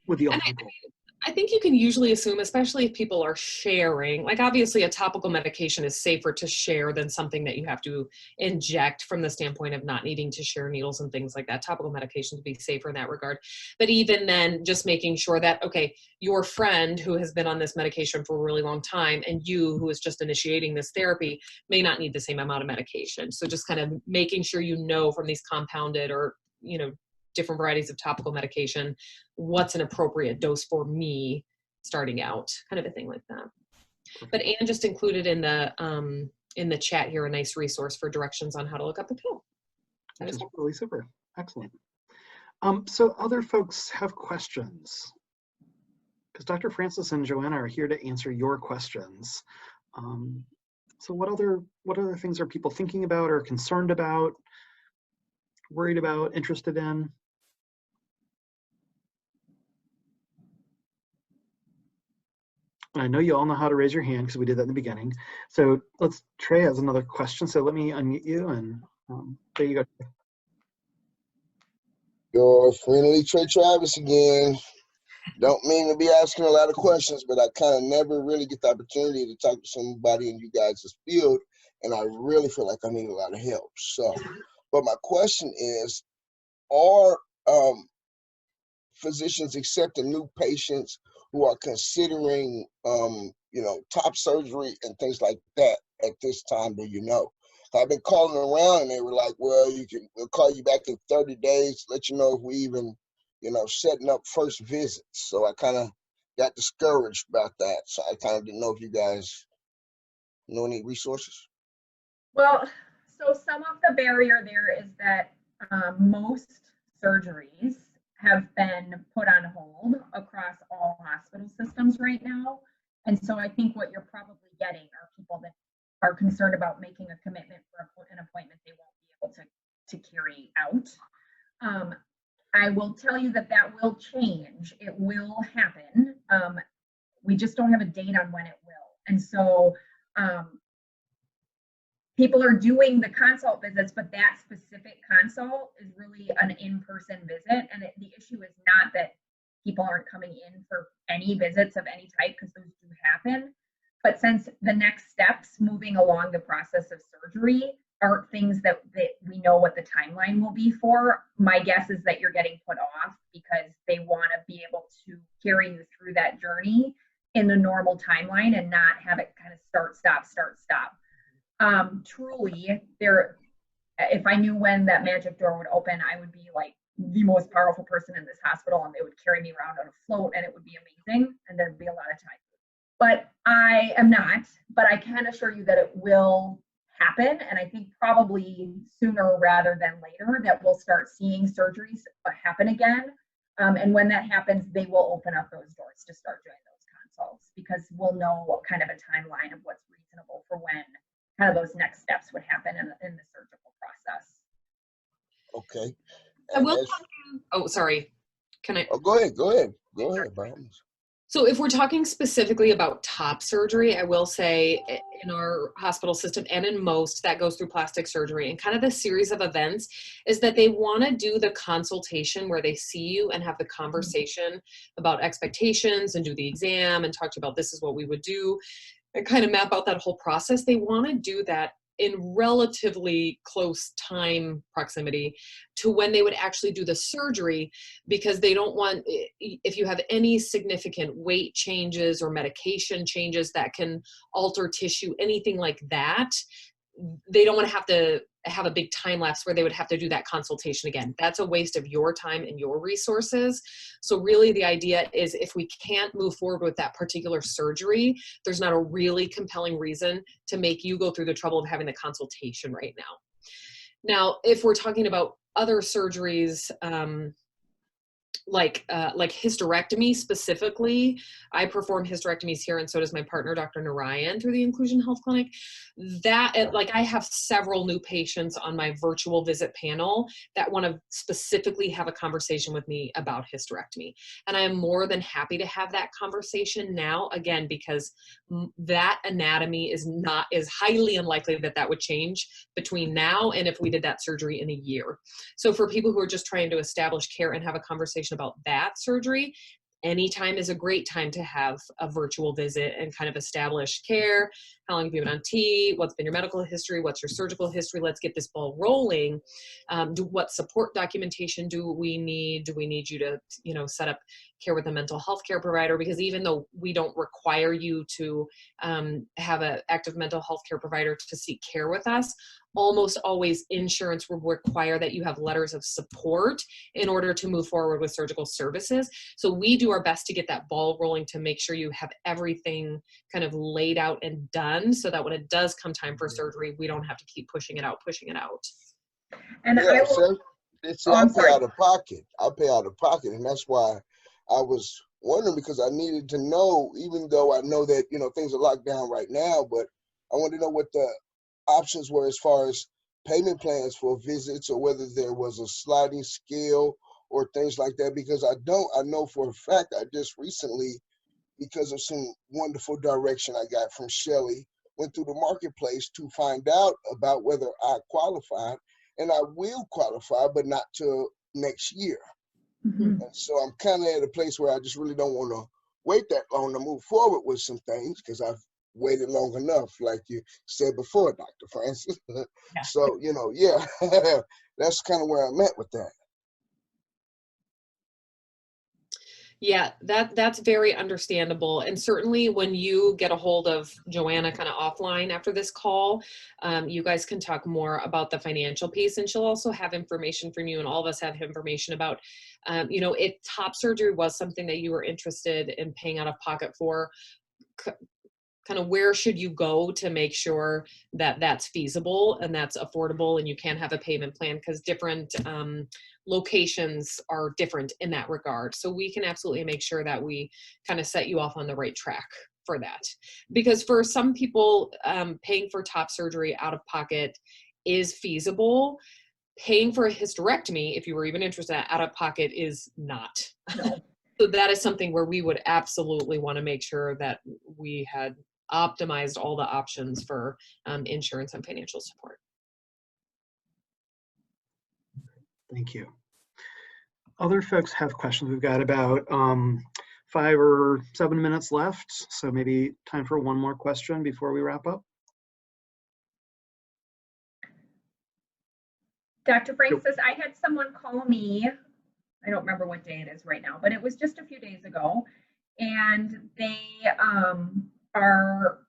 With the ultimate goal. I think you can usually assume, especially if people are sharing, like obviously a topical medication is safer to share than something that you have to inject from the standpoint of not needing to share needles and things like that. Topical medications would be safer in that regard. But even then, just making sure that, okay, your friend who has been on this medication for a really long time and you who is just initiating this therapy may not need the same amount of medication. So just kind of making sure from these compounded or, different varieties of topical medication, what's an appropriate dose for me starting out, kind of a thing like that. But Anne just included in the chat here a nice resource for directions on how to look up the pill. Which is really super. Excellent. So other folks have questions, because Dr. Francis and Joanna are here to answer your questions. So what other things are people thinking about or concerned about? worried about, interested in? I know you all know how to raise your hand because we did that in the beginning. So Trey has another question. So let me unmute you and there you go. Your friendly Trey Travis again. Don't mean to be asking a lot of questions, but I kind of never really get the opportunity to talk to somebody in you guys' field, and I really feel like I need a lot of help. So, but my question is, are physicians accepting new patients who are considering, top surgery and things like that at this time? Do you know? I've been calling around, and they were like, "Well, we'll call you back in 30 days, let you know if we even, setting up first visits." So I kind of got discouraged about that. So I kind of didn't know if you guys know any resources. Well, so some of the barrier there is that most surgeries have been put on hold across all hospital systems right now. And so I think what you're probably getting are people that are concerned about making a commitment for an appointment they won't be able to carry out. I will tell you that will change. It will happen. We just don't have a date on when it will. And so people are doing the consult visits, but that specific consult is really an in-person visit. And the issue is not that people aren't coming in for any visits of any type, because those do happen. But since the next steps moving along the process of surgery aren't things that we know what the timeline will be for, my guess is that you're getting put off because they want to be able to carry you through that journey in the normal timeline and not have it kind of start, stop. Truly, if I knew when that magic door would open, I would be like the most powerful person in this hospital, and they would carry me around on a float, and it would be amazing, and there'd be a lot of time. But I am not, but I can assure you that it will happen, and I think probably sooner rather than later that we'll start seeing surgeries happen again. And when that happens, they will open up those doors to start doing those consults, because we'll know what kind of a timeline of what's reasonable for when kind of those next steps would happen in the surgical process. Okay. I will tell you, oh, sorry. Can I? Oh, go ahead. So if we're talking specifically about top surgery, I will say in our hospital system and in most, that goes through plastic surgery. And kind of the series of events is that they want to do the consultation where they see you and have the conversation about expectations and do the exam and talk to you about this is what we would do and kind of map out that whole process. They want to do that in relatively close time proximity to when they would actually do the surgery, because they don't want, if you have any significant weight changes or medication changes that can alter tissue, anything like that, they don't want to have a big time lapse where they would have to do that consultation again. That's a waste of your time and your resources. So really the idea is if we can't move forward with that particular surgery, there's not a really compelling reason to make you go through the trouble of having the consultation right now. Now, if we're talking about other surgeries, like hysterectomy specifically, I perform hysterectomies here, and so does my partner, Dr. Narayan, through the Inclusion Health Clinic. I have several new patients on my virtual visit panel that want to specifically have a conversation with me about hysterectomy. And I am more than happy to have that conversation now, again, because that anatomy is highly unlikely that would change between now and if we did that surgery in a year. So for people who are just trying to establish care and have a conversation about that surgery, anytime is a great time to have a virtual visit and kind of establish care. How long have you been on T? What's been your medical history? What's your surgical history? Let's get this ball rolling. What support documentation do we need? Do we need you to, set up care with a mental health care provider? Because even though we don't require you to have an active mental health care provider to seek care with us, almost always insurance will require that you have letters of support in order to move forward with surgical services. So we do our best to get that ball rolling to make sure you have everything kind of laid out and done so that when it does come time for surgery, we don't have to keep pushing it out. And yeah, I'll pay out of pocket. And that's why I was wondering, because I needed to know, even though I know that, things are locked down right now, but I wanted to know what the options were as far as payment plans for visits, or whether there was a sliding scale or things like that, because I know for a fact I just recently, because of some wonderful direction I got from Shelley, went through the marketplace to find out about whether I qualified, and I will qualify, but not till next year. Mhm. And so I'm kind of at a place where I just really don't want to wait that long to move forward with some things, because I've waited long enough, like you said before, Dr. Francis. So, yeah, that's kind of where I'm at with that. Yeah, that's very understandable. And certainly when you get a hold of Joanna kind of offline after this call, you guys can talk more about the financial piece, and she'll also have information from you, and all of us have information about, if top surgery was something that you were interested in paying out of pocket for, kind of where should you go to make sure that that's feasible and that's affordable and you can have a payment plan, because different locations are different in that regard. So we can absolutely make sure that we kind of set you off on the right track for that. Because for some people, paying for top surgery out of pocket is feasible. Paying for a hysterectomy, if you were even interested, out of pocket is not. No. So that is something where we would absolutely want to make sure that we had optimized all the options for insurance and financial support. Thank you. Other folks have questions. We've got about 5 or 7 minutes left, so maybe time for one more question before we wrap up. Dr. Francis, I had someone call me, I don't remember what day it is right now, but it was just a few days ago, and they are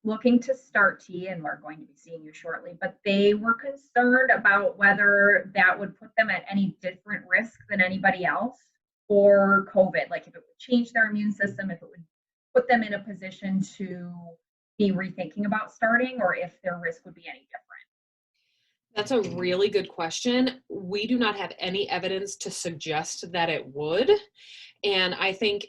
looking to start T, and we're going to be seeing you shortly, but they were concerned about whether that would put them at any different risk than anybody else for COVID, like if it would change their immune system, if it would put them in a position to be rethinking about starting, or if their risk would be any different. That's a really good question. We do not have any evidence to suggest that it would. And I think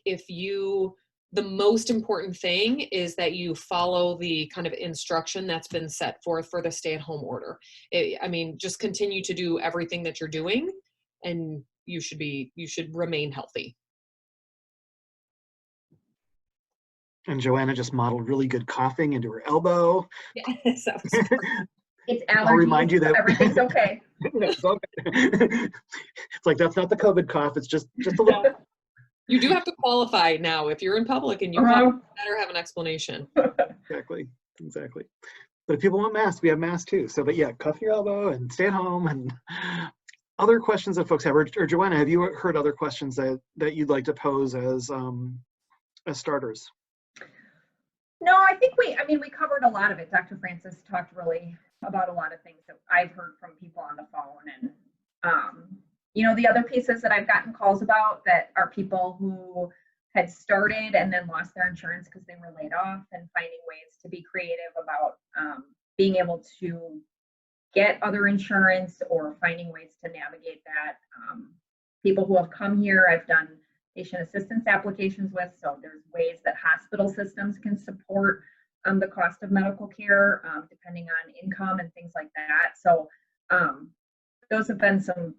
the most important thing is that you follow the kind of instruction that's been set forth for the stay-at-home order. Just continue to do everything that you're doing, and you should remain healthy. And Joanna just modeled really good coughing into her elbow. Yeah, It's allergies. I'll remind you that everything's okay. It's okay. It's like, that's not the COVID cough. It's just a little. You do have to qualify now. If you're in public and you better have an explanation. Exactly. But if people want masks, we have masks too. So, but yeah, cuff your elbow and stay at home. And other questions that folks have, or Joanna, have you heard other questions that you'd like to pose as starters? No, I think we covered a lot of it. Dr. Francis talked really about a lot of things that I've heard from people on the phone. And, the other pieces that I've gotten calls about that are people who had started and then lost their insurance because they were laid off, and finding ways to be creative about being able to get other insurance or finding ways to navigate that. People who have come here, I've done patient assistance applications with, so there's ways that hospital systems can support the cost of medical care depending on income and things like that. So those have been some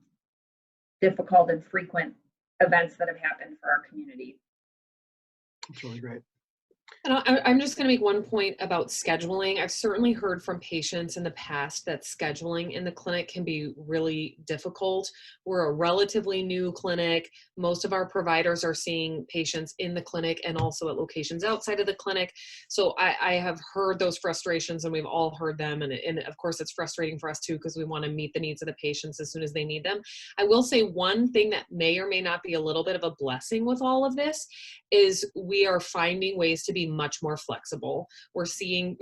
difficult and frequent events that have happened for our community. That's really great. And I'm just going to make one point about scheduling. I've certainly heard from patients in the past that scheduling in the clinic can be really difficult. We're a relatively new clinic. Most of our providers are seeing patients in the clinic and also at locations outside of the clinic. So I have heard those frustrations, and we've all heard them. And of course, it's frustrating for us too, because we want to meet the needs of the patients as soon as they need them. I will say one thing that may or may not be a little bit of a blessing with all of this is we are finding ways to be much more flexible. We're seeing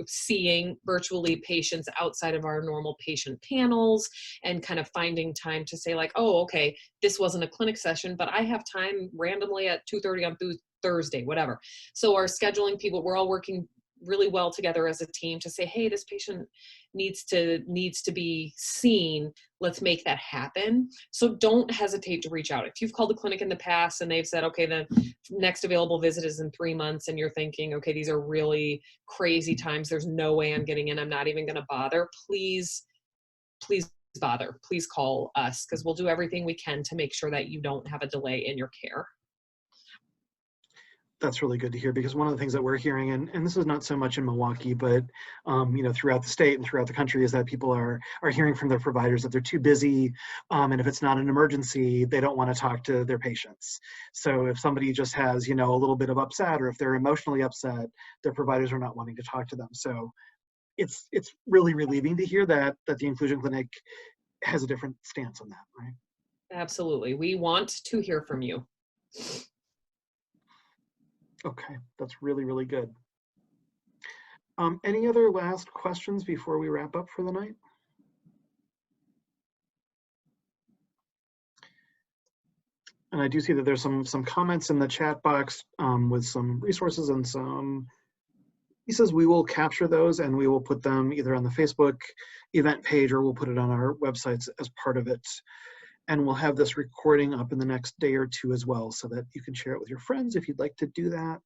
virtually patients outside of our normal patient panels, and kind of finding time to say like, oh, okay, this wasn't a clinic session, but I have time randomly at 2:30 on Thursday, whatever. So our scheduling people, we're all working really well together as a team to say, hey, this patient needs to be seen. Let's make that happen. So don't hesitate to reach out. If you've called the clinic in the past and they've said, okay, the next available visit is in 3 months, and you're thinking, okay, these are really crazy times, there's no way I'm getting in, I'm not even going to bother, please please bother. Please call us, because we'll do everything we can to make sure that you don't have a delay in your care. That's really good to hear, because one of the things that we're hearing, and this is not so much in Milwaukee, but throughout the state and throughout the country, is that people are hearing from their providers that they're too busy, and if it's not an emergency, they don't want to talk to their patients. So if somebody just has a little bit of upset, or if they're emotionally upset, their providers are not wanting to talk to them. So it's really relieving to hear that the inclusion clinic has a different stance on that, right? Absolutely. We want to hear from you. Okay, that's really, really good. Any other last questions before we wrap up for the night? And I do see that there's some comments in the chat box with some resources and some pieces. We will capture those and we will put them either on the Facebook event page, or we'll put it on our websites as part of it. And we'll have this recording up in the next day or two as well, so that you can share it with your friends if you'd like to do that.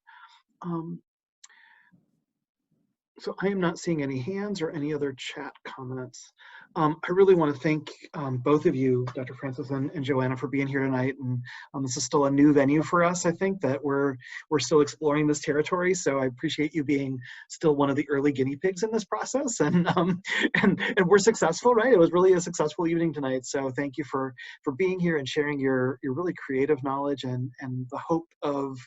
So I am not seeing any hands or any other chat comments. I really want to thank both of you, Dr. Francis and Joanna, for being here tonight. And this is still a new venue for us. I think that we're still exploring this territory. So I appreciate you being still one of the early guinea pigs in this process. And we're successful, right? It was really a successful evening tonight. So thank you for being here and sharing your really creative knowledge and the hope of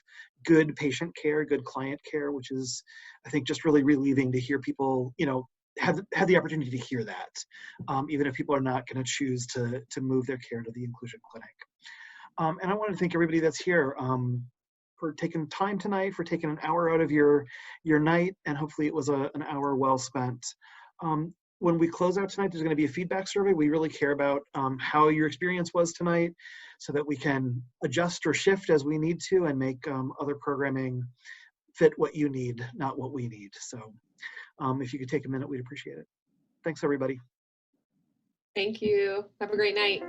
good patient care, good client care, which is, I think, just really relieving to hear people, have the opportunity to hear that, even if people are not going to choose to move their care to the inclusion clinic. And I want to thank everybody that's here for taking time tonight, for taking an hour out of your night, and hopefully it was an hour well spent. When we close out tonight, there's going to be a feedback survey. We really care about how your experience was tonight, so that we can adjust or shift as we need to and make other programming fit what you need, not what we need. So if you could take a minute, we'd appreciate it. Thanks, everybody. Thank you. Have a great night.